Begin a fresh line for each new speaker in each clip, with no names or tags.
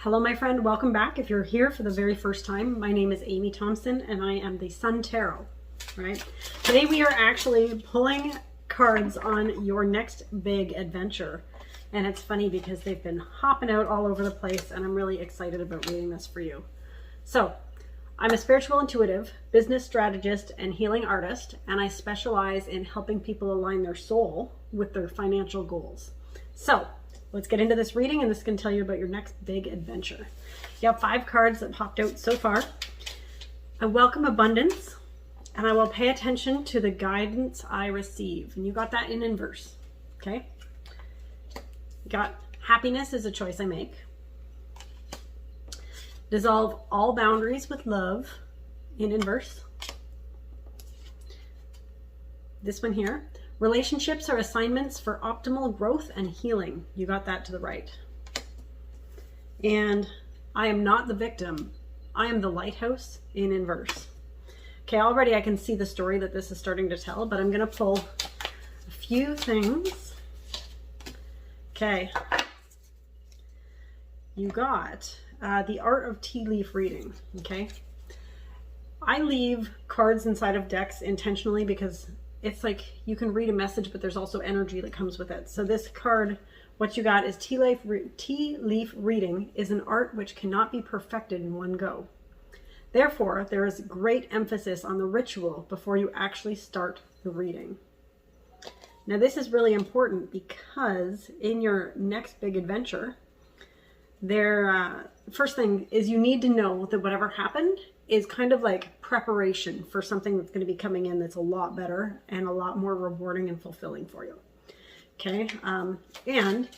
Hello, my friend. Welcome back. If you're here for the very first time, my name is Amy Thomson and I am the Sun Tarot, right? Today we are actually pulling cards on your next big adventure. And it's funny because they've been hopping out all over the place and I'm really excited about reading this for you. So, I'm a spiritual intuitive, business strategist, and healing artist, and I specialize in helping people align their soul with their financial goals. So, let's get into this reading, and this can tell you about your next big adventure. You have 5 cards that popped out so far. I welcome abundance, and I will pay attention to the guidance I receive. And you got that in inverse, okay? You got happiness is a choice I make. Dissolve all boundaries with love in inverse. This one here. Relationships are assignments for optimal growth and healing. You got that to the right. And I am not the victim. I am the lighthouse in inverse. Okay, already I can see the story that this is starting to tell, but I'm going to pull a few things. Okay. You got the art of tea leaf reading. Okay. I leave cards inside of decks intentionally because it's like you can read a message, but there's also energy that comes with it. So this card, what you got is tea leaf reading is an art which cannot be perfected in one go. Therefore, there is great emphasis on the ritual before you actually start the reading. Now, this is really important because in your next big adventure, first thing is you need to know that whatever happened is kind of like preparation for something that's going to be coming in that's a lot better and a lot more rewarding and fulfilling for you. Okay, and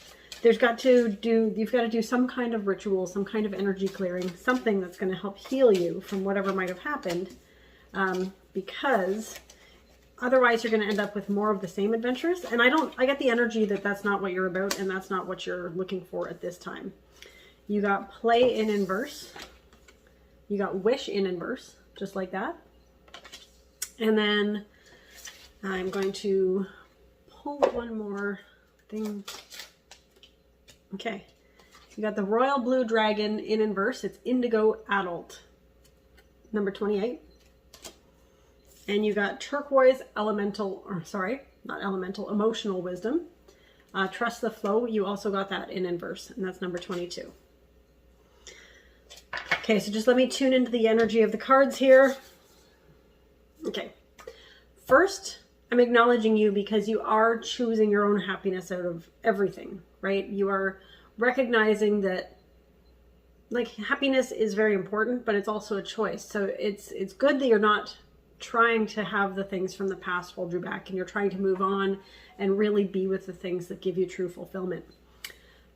you've got to do some kind of ritual, some kind of energy clearing, something that's going to help heal you from whatever might have happened, because otherwise you're going to end up with more of the same adventures. And I get the energy that that's not what you're about and that's not what you're looking for at this time. You got play in inverse. You got wish in inverse, just like that. And then I'm going to pull one more thing. Okay. You got the royal blue dragon in inverse. It's indigo adult, number 28. And you got turquoise emotional wisdom. Trust the flow. You also got that in inverse, and that's number 22. Okay, so just let me tune into the energy of the cards here. Okay. First, I'm acknowledging you because you are choosing your own happiness out of everything, right? You are recognizing that, like, happiness is very important, but it's also a choice. So it's good that you're not trying to have the things from the past hold you back, and you're trying to move on and really be with the things that give you true fulfillment.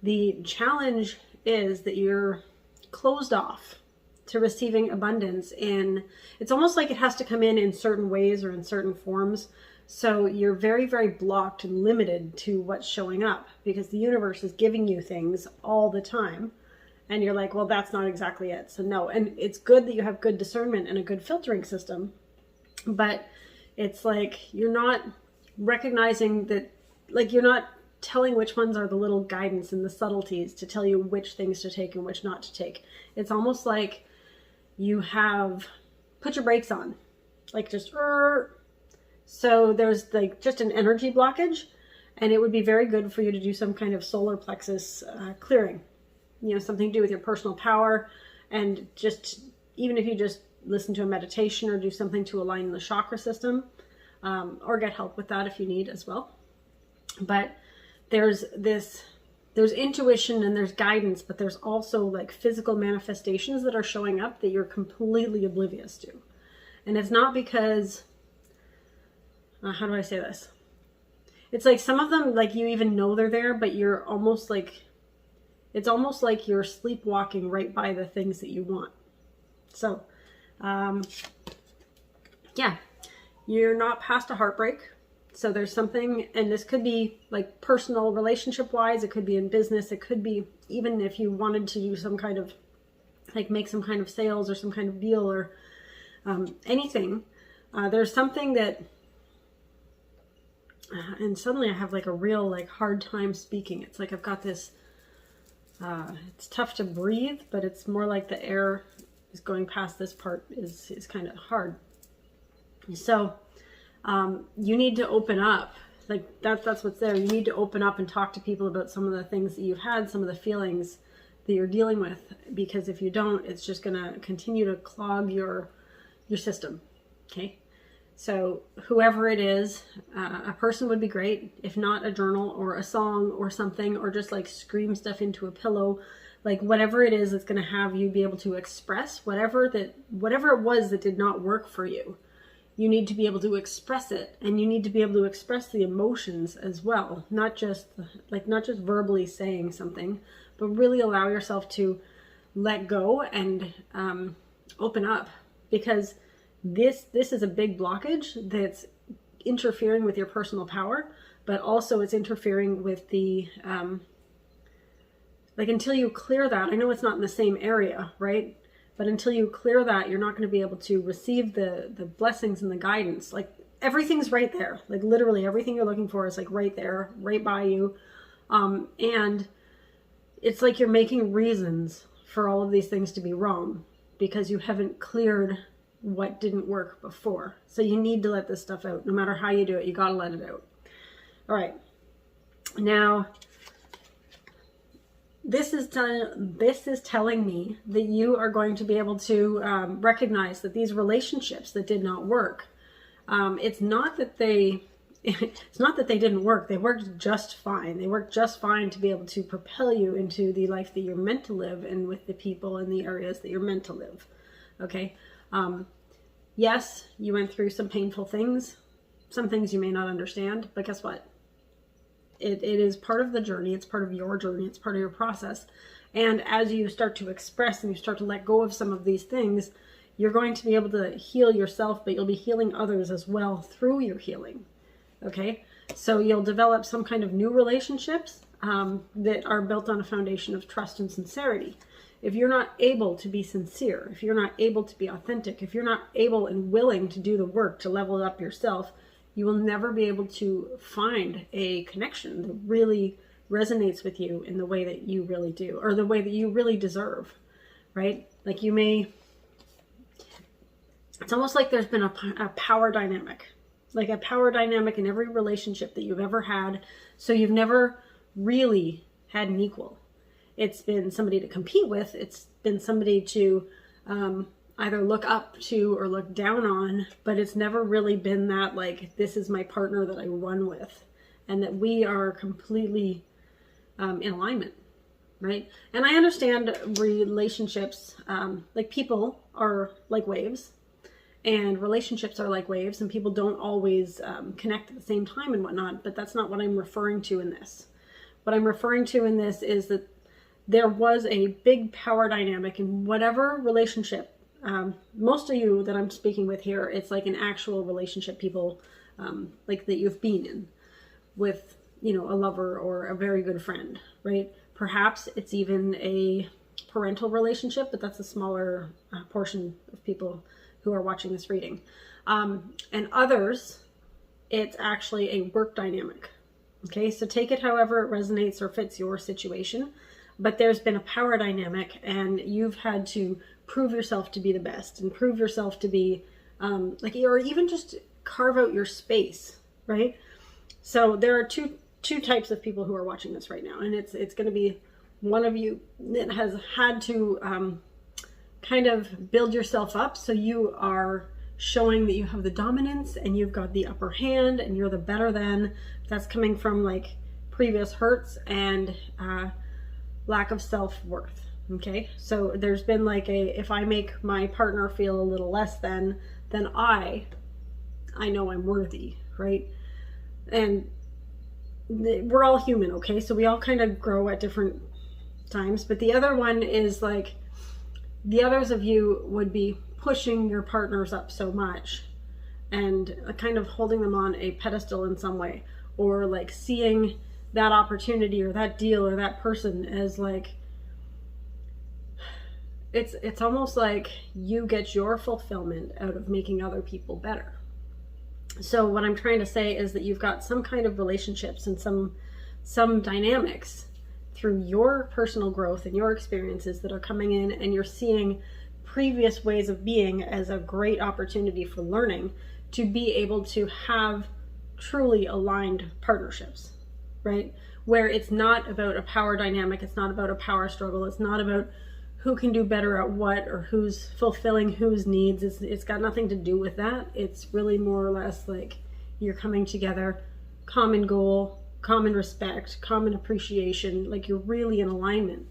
The challenge is that you're closed off to receiving abundance, and it's almost like it has to come in certain ways or in certain forms. So you're very, very blocked and limited to what's showing up because the universe is giving you things all the time. And you're like, well, that's not exactly it. So no, and it's good that you have good discernment and a good filtering system, but it's like you're not recognizing that, like you're not telling which ones are the little guidance and the subtleties to tell you which things to take and which not to take. It's almost like you have put your brakes on, like just so there's like just an energy blockage, and it would be very good for you to do some kind of solar plexus clearing, something to do with your personal power, and just even if you just listen to a meditation or do something to align the chakra system, or get help with that if you need as well. But there's intuition and there's guidance, but there's also like physical manifestations that are showing up that you're completely oblivious to. And it's not because, how do I say this? It's like some of them, like you even know they're there, but you're almost like, it's almost like you're sleepwalking right by the things that you want. So, yeah, you're not past a heartbreak. So there's something, and this could be like personal relationship wise, it could be in business, it could be even if you wanted to do some kind of, like make some kind of sales or some kind of deal or anything. There's something that, and suddenly I have like a real like hard time speaking. It's like I've got this It's tough to breathe, but it's more like the air is going past this part is kind of hard. So you need to open up. Like that's what's there. You need to open up and talk to people about some of the things that you've had, some of the feelings that you're dealing with, because if you don't, it's just going to continue to clog your system. Okay. So whoever it is, a person would be great. If not, a journal or a song or something, or just like scream stuff into a pillow, like whatever it is that's going to have you be able to express whatever it was that did not work for you. You need to be able to express it, and you need to be able to express the emotions as well. Not just verbally saying something, but really allow yourself to let go and open up, because this is a big blockage that's interfering with your personal power, but also it's interfering with the until you clear that. I know it's not in the same area, right? But until you clear that, you're not going to be able to receive the blessings and the guidance. Like everything's right there. Like literally everything you're looking for is like right there, right by you. And it's like you're making reasons for all of these things to be wrong because you haven't cleared what didn't work before. So you need to let this stuff out. No matter how you do it, you got to let it out. All right. Now, this is telling me that you are going to be able to recognize that these relationships that did not work, it's not that they didn't work. They worked just fine. They worked just fine to be able to propel you into the life that you're meant to live and with the people in the areas that you're meant to live. Okay. Yes, you went through some painful things, some things you may not understand, but guess what? It is part of the journey. It's part of your journey. It's part of your process. And as you start to express and you start to let go of some of these things, you're going to be able to heal yourself, but you'll be healing others as well through your healing. Okay? So you'll develop some kind of new relationships that are built on a foundation of trust and sincerity. If you're not able to be sincere, if you're not able to be authentic, if you're not able and willing to do the work to level up yourself, you will never be able to find a connection that really resonates with you in the way that you really do, or the way that you really deserve, right? Like it's almost like there's been a power dynamic, like a power dynamic in every relationship that you've ever had. So you've never really had an equal. It's been somebody to compete with. It's been somebody to either look up to or look down on, but it's never really been that like, this is my partner that I run with and that we are completely in alignment, right? And I understand relationships, like people are like waves and relationships are like waves and people don't always connect at the same time and whatnot, but that's not what I'm referring to in this. What I'm referring to in this is that there was a big power dynamic in whatever relationship. Most of you that I'm speaking with here, it's like an actual relationship, people like that you've been in with, a lover or a very good friend, right? Perhaps it's even a parental relationship, but that's a smaller portion of people who are watching this reading. And others, it's actually a work dynamic. Okay, so take it however it resonates or fits your situation. But there's been a power dynamic and you've had to prove yourself to be the best and prove yourself to be or even just carve out your space, right? So there are two types of people who are watching this right now, and it's going to be one of you that has had to kind of build yourself up, so you are showing that you have the dominance and you've got the upper hand and you're the better than. That's coming from like previous hurts and lack of self-worth. Okay, so there's been like if I make my partner feel a little less than, then I know I'm worthy, right? And we're all human, okay? So we all kind of grow at different times. But the other one is like, the others of you would be pushing your partners up so much and kind of holding them on a pedestal in some way, or like seeing that opportunity or that deal or that person as like, it's almost like you get your fulfillment out of making other people better. So what I'm trying to say is that you've got some kind of relationships and some dynamics through your personal growth and your experiences that are coming in, and you're seeing previous ways of being as a great opportunity for learning to be able to have truly aligned partnerships, right? Where it's not about a power dynamic, it's not about a power struggle, it's not about who can do better at what or who's fulfilling whose needs. It's got nothing to do with that. It's really more or less like you're coming together, common goal, common respect, common appreciation, like you're really in alignment.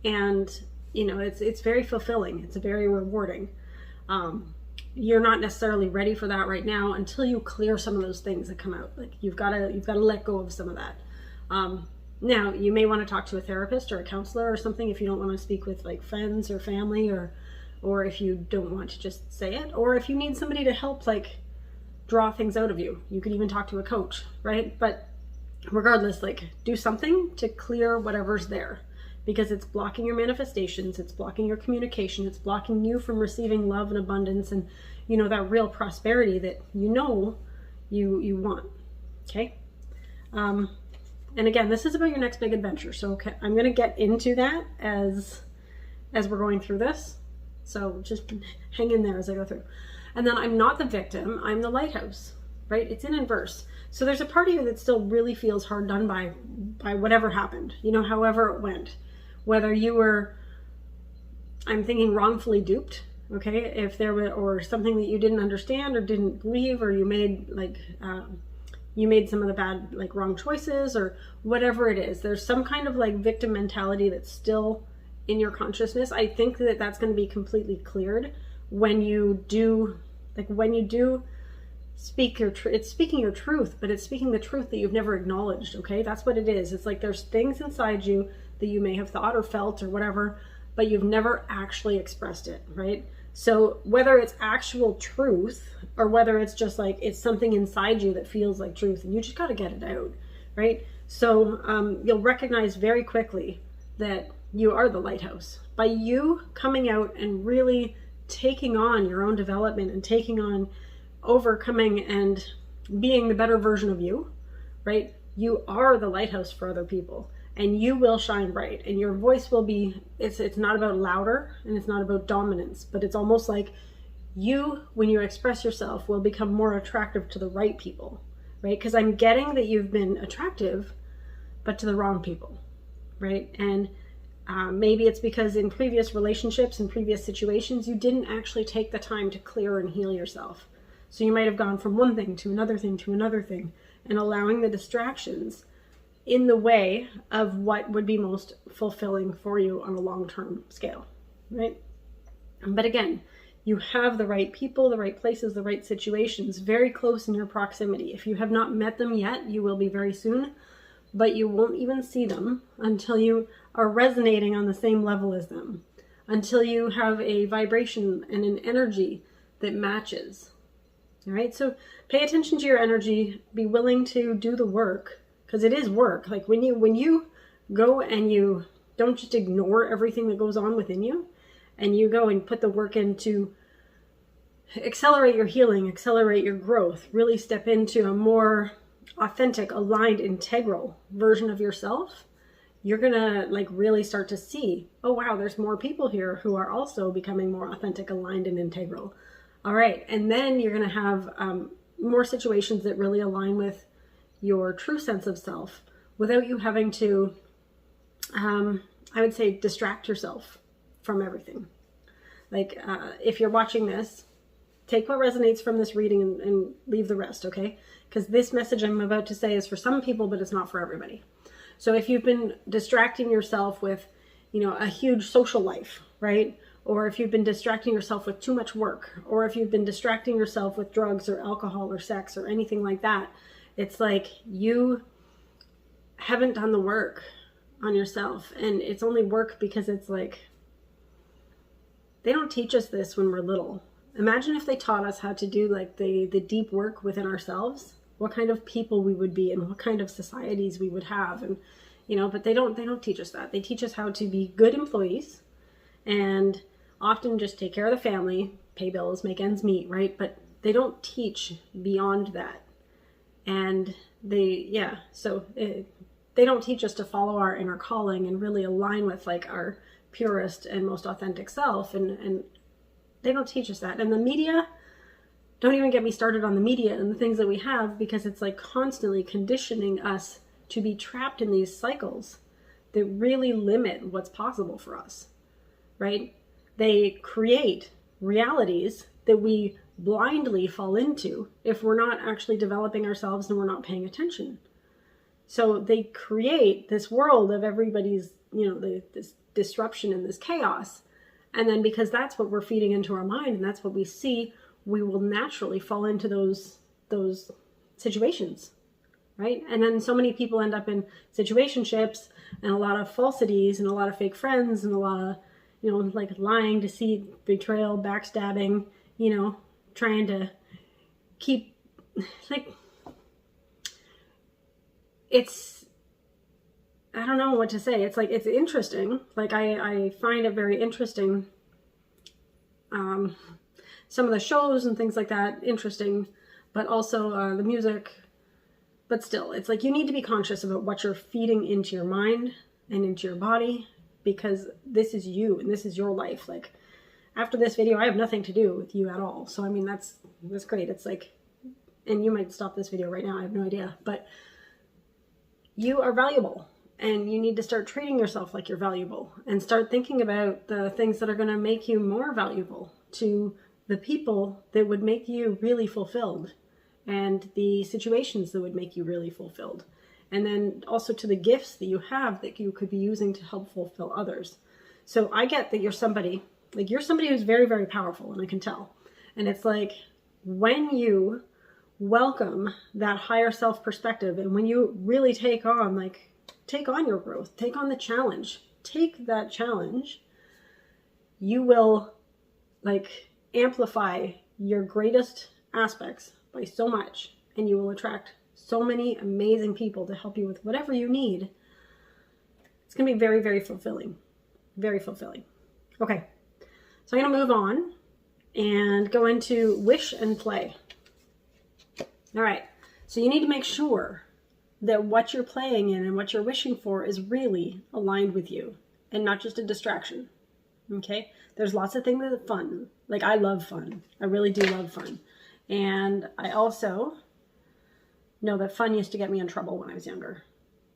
And you know, it's very fulfilling. It's very rewarding. You're not necessarily ready for that right now until you clear some of those things that come out. Like you've got to let go of some of that. Now you may want to talk to a therapist or a counselor or something if you don't want to speak with like friends or family, or if you don't want to just say it, or if you need somebody to help like draw things out of you. You could even talk to a coach, right? But regardless, like do something to clear whatever's there, because it's blocking your manifestations, it's blocking your communication, it's blocking you from receiving love and abundance and, you know, that real prosperity that you know you want. Okay. And again, this is about your next big adventure. So okay, I'm going to get into that as we're going through this. So just hang in there as I go through. And then I'm not the victim, I'm the lighthouse, right? It's in inverse. So there's a part of you that still really feels hard done by whatever happened, you know, however it went. Whether you were, I'm thinking, wrongfully duped, okay? If there were, or something that you didn't understand or didn't believe, or you made like, you made some of the bad, like wrong choices or whatever it is. There's some kind of like victim mentality that's still in your consciousness. I think that that's going to be completely cleared when you do, like when you do speak your truth. It's speaking your truth, but it's speaking the truth that you've never acknowledged, okay? That's what it is. It's like there's things inside you that you may have thought or felt or whatever, but you've never actually expressed it, right? So whether it's actual truth or whether it's just like it's something inside you that feels like truth and you just got to get it out, right? So you'll recognize very quickly that you are the lighthouse. By you coming out and really taking on your own development and taking on overcoming and being the better version of you, right? You are the lighthouse for other people. And you will shine bright, and your voice will be, it's not about louder and it's not about dominance, but it's almost like you, when you express yourself, will become more attractive to the right people, right? Because I'm getting that you've been attractive, but to the wrong people, right? And maybe it's because in previous relationships and previous situations, you didn't actually take the time to clear and heal yourself. So you might have gone from one thing to another thing to another thing, and allowing the distractions in the way of what would be most fulfilling for you on a long-term scale, right? But again, you have the right people, the right places, the right situations very close in your proximity. If you have not met them yet, you will be very soon, but you won't even see them until you are resonating on the same level as them, until you have a vibration and an energy that matches. All right, so pay attention to your energy, be willing to do the work, because it is work. Like when you go and you don't just ignore everything that goes on within you, and you go and put the work in to accelerate your healing, accelerate your growth, really step into a more authentic, aligned, integral version of yourself, you're gonna like really start to see, oh wow, there's more people here who are also becoming more authentic, aligned, and integral. All right, and then you're gonna have more situations that really align with your true sense of self without you having to, I would say, distract yourself from everything. Like if you're watching this, take what resonates from this reading and leave the rest, okay? Because this message I'm about to say is for some people, but it's not for everybody. So if you've been distracting yourself with, you know, a huge social life, right? Or if you've been distracting yourself with too much work, or if you've been distracting yourself with drugs or alcohol or sex or anything like that, it's like you haven't done the work on yourself. And it's only work because it's like, they don't teach us this when we're little. Imagine if they taught us how to do like the deep work within ourselves, what kind of people we would be and what kind of societies we would have. And, you know, but they don't teach us that. They teach us how to be good employees and often just take care of the family, pay bills, make ends meet, right? But they don't teach beyond that. And so they don't teach us to follow our inner calling and really align with like our purest and most authentic self. And they don't teach us that. And the media, don't even get me started on the media and the things that we have, because it's like constantly conditioning us to be trapped in these cycles that really limit what's possible for us, right? They create realities that we blindly fall into if we're not actually developing ourselves and we're not paying attention. So they create this world of everybody's, this disruption and this chaos. And then because that's what we're feeding into our mind and that's what we see, we will naturally fall into those situations, right? And then so many people end up in situationships and a lot of falsities and a lot of fake friends and a lot of, like lying, deceit, betrayal, backstabbing, trying to keep, like, it's, I don't know what to say. It's like, it's interesting. Like, I find it very interesting. Some of the shows and things like that, interesting, but also the music. But still, it's like you need to be conscious about what you're feeding into your mind and into your body, because this is you and this is your life. Like, after this video, I have nothing to do with you at all. So, I mean, that's great. It's like, and you might stop this video right now. I have no idea, but you are valuable. And you need to start treating yourself like you're valuable and start thinking about the things that are going to make you more valuable to the people that would make you really fulfilled and the situations that would make you really fulfilled. And then also to the gifts that you have that you could be using to help fulfill others. So I get that you're somebody who's very, very powerful, and I can tell. And it's like when you welcome that higher self perspective and when you really take on your growth, take on the challenge, take that challenge, you will like amplify your greatest aspects by so much, and you will attract so many amazing people to help you with whatever you need. It's going to be very, very fulfilling. Very fulfilling. Okay. So I'm going to move on and go into wish and play. All right. So you need to make sure that what you're playing in and what you're wishing for is really aligned with you and not just a distraction. Okay? There's lots of things that are fun. Like, I love fun. I really do love fun. And I also know that fun used to get me in trouble when I was younger.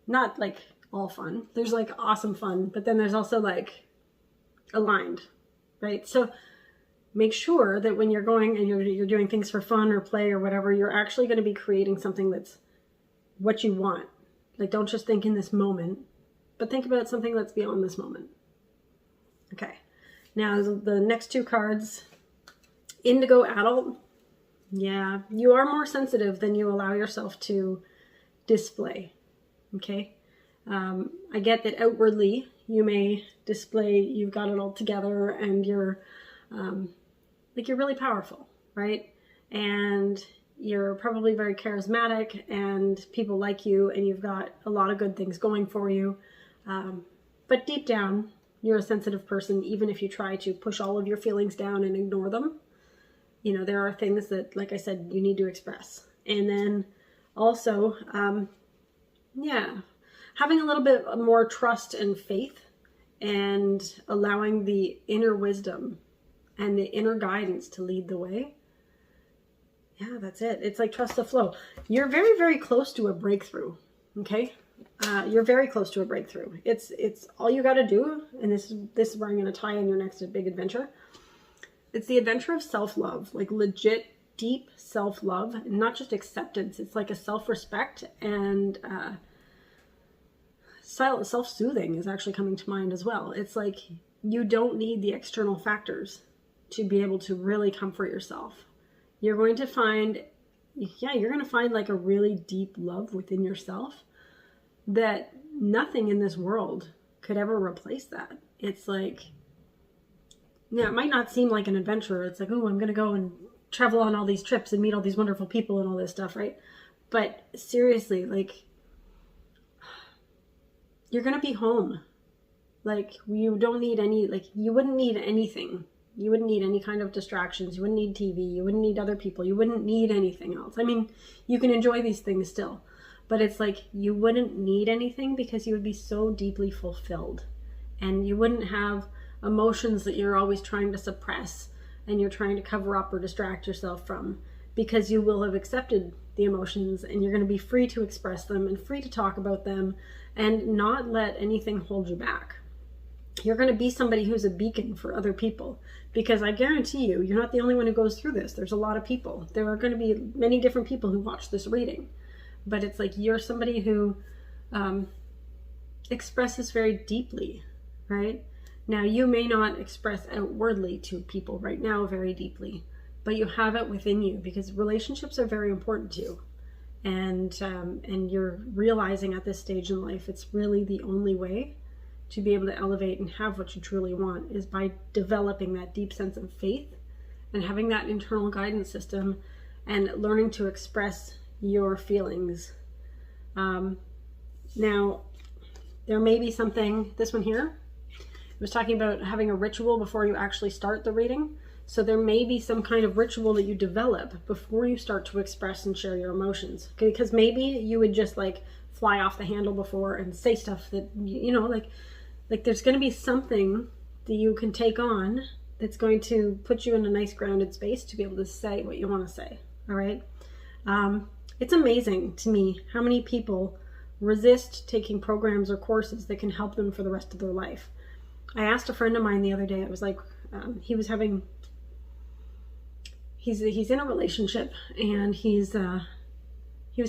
Not like all fun. There's like awesome fun, but then there's also like aligned, right? So make sure that when you're going and you're doing things for fun or play or whatever, you're actually going to be creating something that's what you want. Like, don't just think in this moment, but think about something that's beyond this moment. Okay. Now the next two cards, Indigo Adult. Yeah, you are more sensitive than you allow yourself to display. Okay. I get that outwardly you may display you've got it all together and you're you're really powerful, right? And you're probably very charismatic and people like you and you've got a lot of good things going for you. But deep down, you're a sensitive person, even if you try to push all of your feelings down and ignore them. There are things that, like I said, you need to express. And then also, having a little bit more trust and faith and allowing the inner wisdom and the inner guidance to lead the way. Yeah, that's it. It's like trust the flow. You're very, very close to a breakthrough. Okay. You're very close to a breakthrough. It's all you got to do. And this is where I'm going to tie in your next big adventure. It's the adventure of self-love, like legit, deep self-love, not just acceptance. It's like a self-respect and self-soothing is actually coming to mind as well. It's like you don't need the external factors to be able to really comfort yourself. You're going to find like a really deep love within yourself that nothing in this world could ever replace that. It's like, it might not seem like an adventure. It's like, oh, I'm going to go and travel on all these trips and meet all these wonderful people and all this stuff, right? But seriously, like, you're going to be home. Like, you don't need you wouldn't need anything. You wouldn't need any kind of distractions. You wouldn't need TV. You wouldn't need other people. You wouldn't need anything else. I mean, you can enjoy these things still, but it's like you wouldn't need anything because you would be so deeply fulfilled, and you wouldn't have emotions that you're always trying to suppress and you're trying to cover up or distract yourself from, because you will have accepted the emotions and you're going to be free to express them and free to talk about them and not let anything hold you back. You're going to be somebody who's a beacon for other people, because I guarantee you, you're not the only one who goes through this. There's a lot of people. There are going to be many different people who watch this reading, but it's like you're somebody who expresses very deeply, right? Now, you may not express outwardly to people right now very deeply, but you have it within you, because relationships are very important to you. And you're realizing at this stage in life, it's really the only way to be able to elevate and have what you truly want is by developing that deep sense of faith and having that internal guidance system and learning to express your feelings. Now, there may be something, this one here, I was talking about having a ritual before you actually start the reading. So there may be some kind of ritual that you develop before you start to express and share your emotions. Okay? Because maybe you would just like fly off the handle before and say stuff that, you know, like there's going to be something that you can take on that's going to put you in a nice grounded space to be able to say what you want to say. All right. It's amazing to me how many people resist taking programs or courses that can help them for the rest of their life. I asked a friend of mine the other day, I was like, he's in a relationship and he was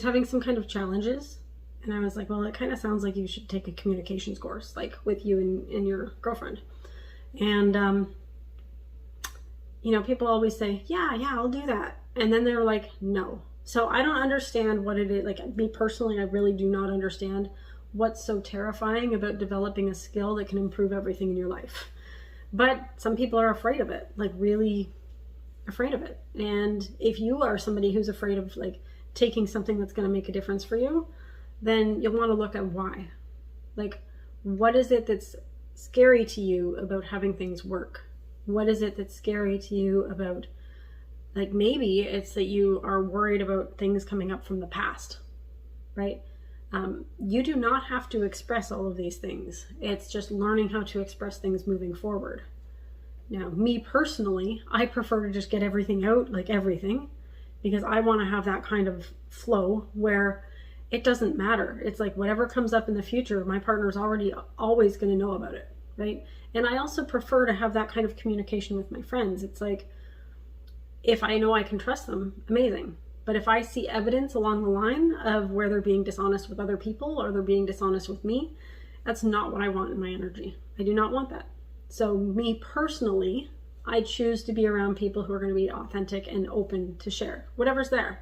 having some kind of challenges. And I was like, well, it kind of sounds like you should take a communications course, like with you and your girlfriend. And, you know, people always say, yeah, I'll do that. And then they're like, no. So I don't understand what it is. Like me personally, I really do not understand what's so terrifying about developing a skill that can improve everything in your life. But some people are afraid of it, like really afraid of it. And if you are somebody who's afraid of like taking something that's going to make a difference for you, then you'll want to look at why. Like, what is it that's scary to you about having things work? What is it that's scary to you about, like, maybe it's that you are worried about things coming up from the past, right? You do not have to express all of these things. It's just learning how to express things moving forward. Now, me personally, I prefer to just get everything out, like everything, because I want to have that kind of flow where it doesn't matter. It's like whatever comes up in the future, my partner's always going to know about it, right? And I also prefer to have that kind of communication with my friends. It's like, if I know I can trust them, amazing. But if I see evidence along the line of where they're being dishonest with other people or they're being dishonest with me, that's not what I want in my energy. I do not want that. So me personally, I choose to be around people who are going to be authentic and open to share whatever's there.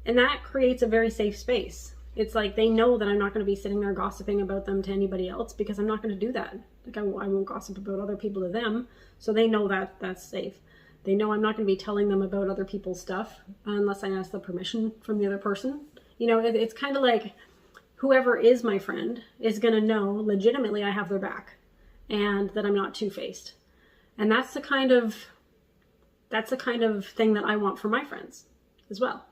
And that creates a very safe space. It's like they know that I'm not going to be sitting there gossiping about them to anybody else, because I'm not going to do that. Like I won't gossip about other people to them. So they know that that's safe. They know I'm not going to be telling them about other people's stuff unless I ask the permission from the other person. You know, it's kind of like whoever is my friend is going to know legitimately I have their back and that I'm not two-faced. And that's the kind of thing that I want for my friends as well.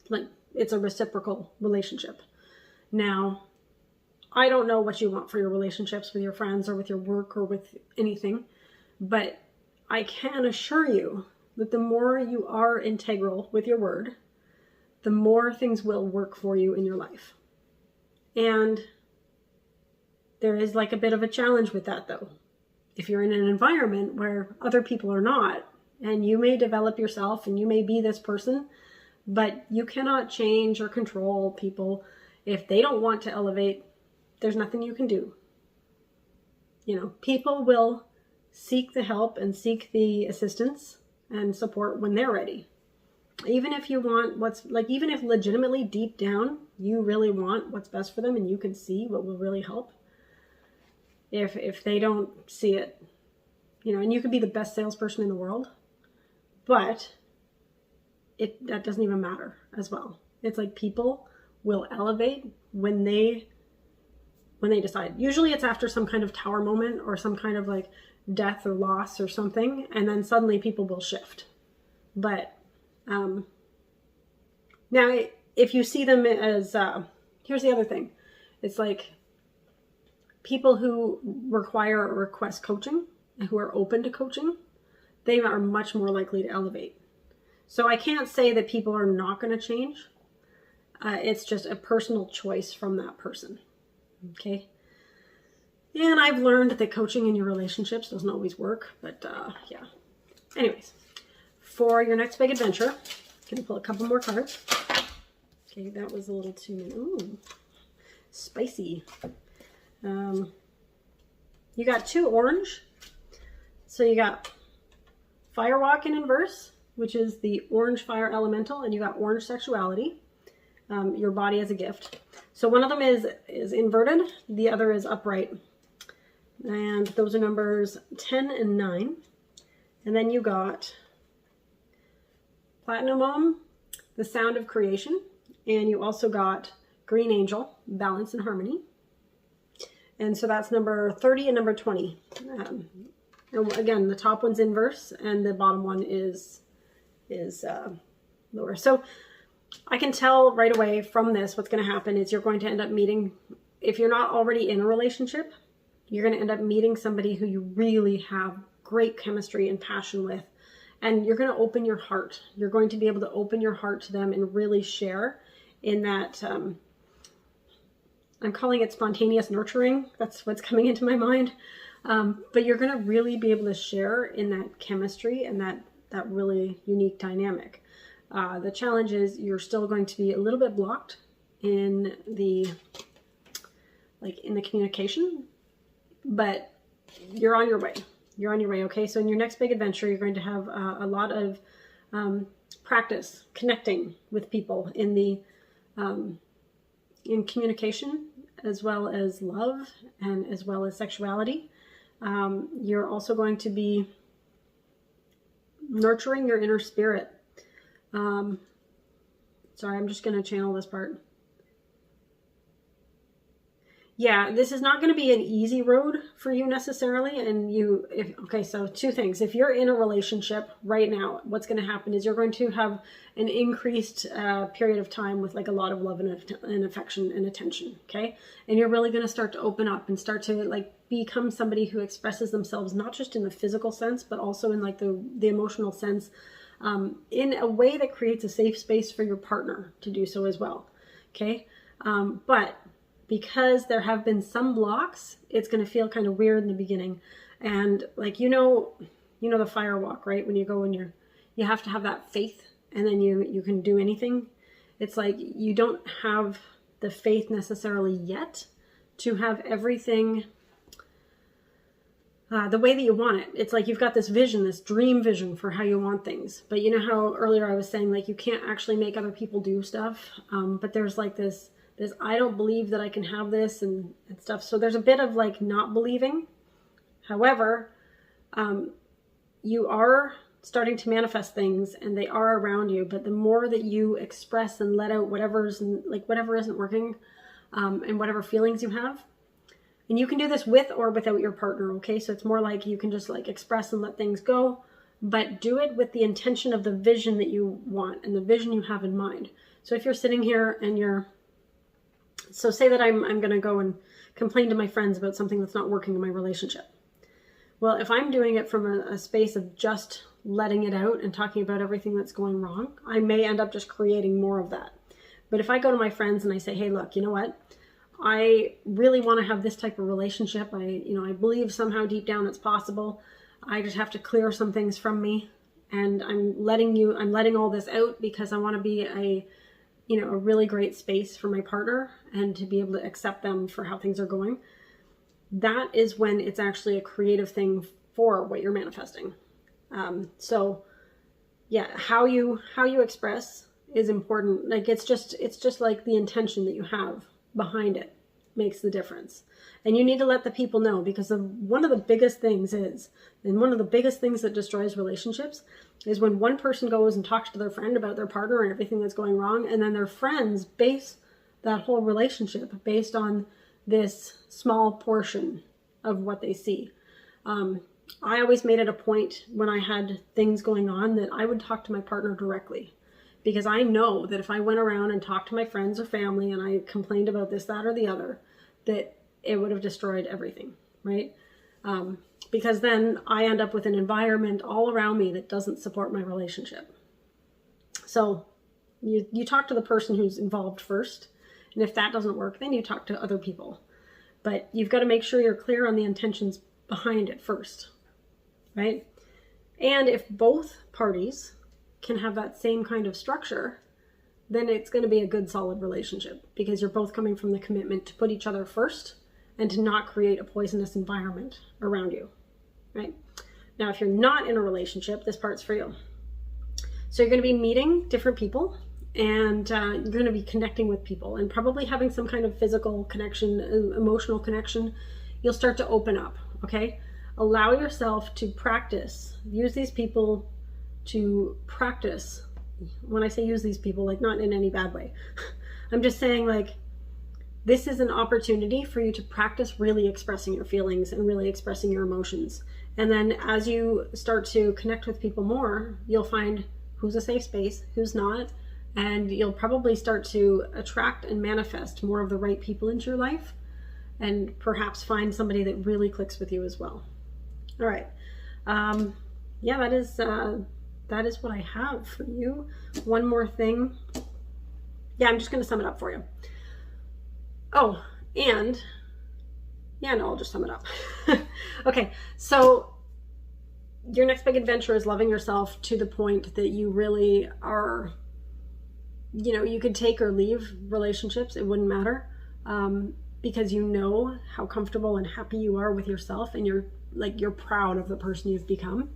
Like, it's a reciprocal relationship. Now, I don't know what you want for your relationships with your friends or with your work or with anything, but I can assure you that the more you are integral with your word, the more things will work for you in your life. And there is like a bit of a challenge with that though. If you're in an environment where other people are not, and you may develop yourself and you may be this person, but you cannot change or control people. If they don't want to elevate, there's nothing you can do. You know, people will seek the help and seek the assistance and support when they're ready. Even if you want even if legitimately deep down, you really want what's best for them and you can see what will really help. If they don't see it, you know, and you could be the best salesperson in the world, but that doesn't even matter as well. It's like people will elevate when they decide. Usually it's after some kind of tower moment or some kind of like death or loss or something, and then suddenly people will shift. But now if you see them as, here's the other thing. It's like people who require or request coaching and who are open to coaching, they are much more likely to elevate. So I can't say that people are not going to change. It's just a personal choice from that person. Okay. And I've learned that coaching in your relationships doesn't always work, but yeah. Anyways, for your next big adventure, I'm going to pull a couple more cards. Okay, that was a little too many. Ooh, spicy. You got 2 orange. So you got Firewalk in inverse, which is the orange fire elemental, and you got orange sexuality, your body as a gift. So one of them is inverted, the other is upright. And those are numbers 10 and 9. And then you got Platinum, the sound of creation. And you also got Green Angel, balance and harmony. And so that's number 30 and number 20. And again, the top one's inverse and the bottom one is lower. So I can tell right away from this what's going to happen is you're going to end up meeting, if you're not already in a relationship, you're going to end up meeting somebody who you really have great chemistry and passion with. And you're going to open your heart. You're going to be able to open your heart to them and really share in that, I'm calling it spontaneous nurturing. That's what's coming into my mind. But you're going to really be able to share in that chemistry and that really unique dynamic. The challenge is you're still going to be a little bit blocked in the communication, but you're on your way. You're on your way. Okay. So in your next big adventure, you're going to have a lot of practice connecting with people in communication, as well as love and as well as sexuality. You're also going to be nurturing your inner spirit. Sorry, I'm just going to channel this part. Yeah, this is not going to be an easy road for you necessarily. And okay, so 2 things. If you're in a relationship right now, what's going to happen is you're going to have an increased period of time with like a lot of love and affection and attention. Okay. And you're really going to start to open up and start to like become somebody who expresses themselves, not just in the physical sense, but also in like the emotional sense, in a way that creates a safe space for your partner to do so as well. Okay. But because there have been some blocks, it's going to feel kind of weird in the beginning. And like, you know the firewalk, right? When you go and you have to have that faith and then you can do anything. It's like, you don't have the faith necessarily yet to have everything the way that you want it. It's like you've got this vision, this dream vision for how you want things. But you know how earlier I was saying, like, you can't actually make other people do stuff. But there's like this, I don't believe that I can have this and stuff. So there's a bit of like not believing. However, you are starting to manifest things and they are around you. But the more that you express and let out whatever isn't working, and whatever feelings you have, and you can do this with or without your partner. Okay. So it's more like you can just like express and let things go, but do it with the intention of the vision that you want and the vision you have in mind. So if you're sitting here and so say that I'm going to go and complain to my friends about something that's not working in my relationship. Well, if I'm doing it from a space of just letting it out and talking about everything that's going wrong, I may end up just creating more of that. But if I go to my friends and I say, hey, look, you know what? I really want to have this type of relationship. I believe somehow deep down it's possible. I just have to clear some things from me. And I'm letting all this out because I want to be a really great space for my partner and to be able to accept them for how things are going. That is when it's actually a creative thing for what you're manifesting. So yeah, how you express is important. Like it's just like the intention that you have behind it makes the difference. And you need to let the people know, because one of the biggest things that destroys relationships is when one person goes and talks to their friend about their partner and everything that's going wrong, and then their friends base that whole relationship based on this small portion of what they see. I always made it a point when I had things going on that I would talk to my partner directly, because I know that if I went around and talked to my friends or family and I complained about this, that, or the other, that it would have destroyed everything, right? Because then I end up with an environment all around me that doesn't support my relationship. So you talk to the person who's involved first, and if that doesn't work, then you talk to other people. But you've got to make sure you're clear on the intentions behind it first, right? And if both parties can have that same kind of structure, then it's going to be a good, solid relationship, because you're both coming from the commitment to put each other first and to not create a poisonous environment around you, right? Now, if you're not in a relationship, this part's for you. So you're going to be meeting different people, and you're going to be connecting with people, and probably having some kind of physical connection, emotional connection. You'll start to open up, okay? Allow yourself to practice. Use these people to practice. When I say use these people, like, not in any bad way. I'm just saying, like, this is an opportunity for you to practice really expressing your feelings and really expressing your emotions. And then as you start to connect with people more, you'll find who's a safe space, who's not, and you'll probably start to attract and manifest more of the right people into your life, and perhaps find somebody that really clicks with you as well. All right. Yeah, that is what I have for you. One more thing. Yeah, I'm just going to sum it up for you. Oh, and yeah, no, I'll just sum it up. Okay, so your next big adventure is loving yourself to the point that you really are, you know, you could take or leave relationships. It wouldn't matter, because you know how comfortable and happy you are with yourself, and you're proud of the person you've become.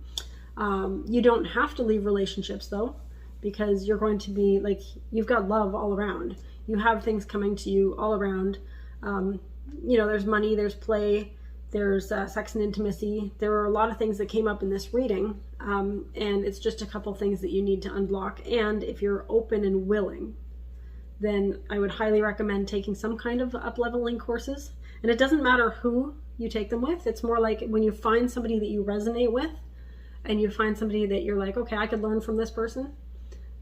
You don't have to leave relationships though, because you're going to be like, you've got love all around. You have things coming to you all around. You know, there's money, there's play, there's sex and intimacy. There are a lot of things that came up in this reading, and it's just a couple things that you need to unblock. And if you're open and willing, then I would highly recommend taking some kind of up-leveling courses. And it doesn't matter who you take them with. It's more like when you find somebody that you resonate with, and you find somebody that you're like, okay, I could learn from this person,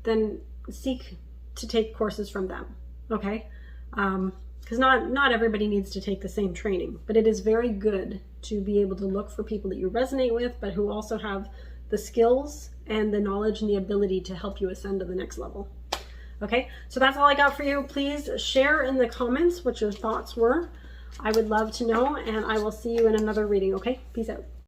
then seek to take courses from them, okay? Because not everybody needs to take the same training, but it is very good to be able to look for people that you resonate with, but who also have the skills and the knowledge and the ability to help you ascend to the next level. Okay, so that's all I got for you. Please share in the comments what your thoughts were. I would love to know, and I will see you in another reading, okay? Peace out.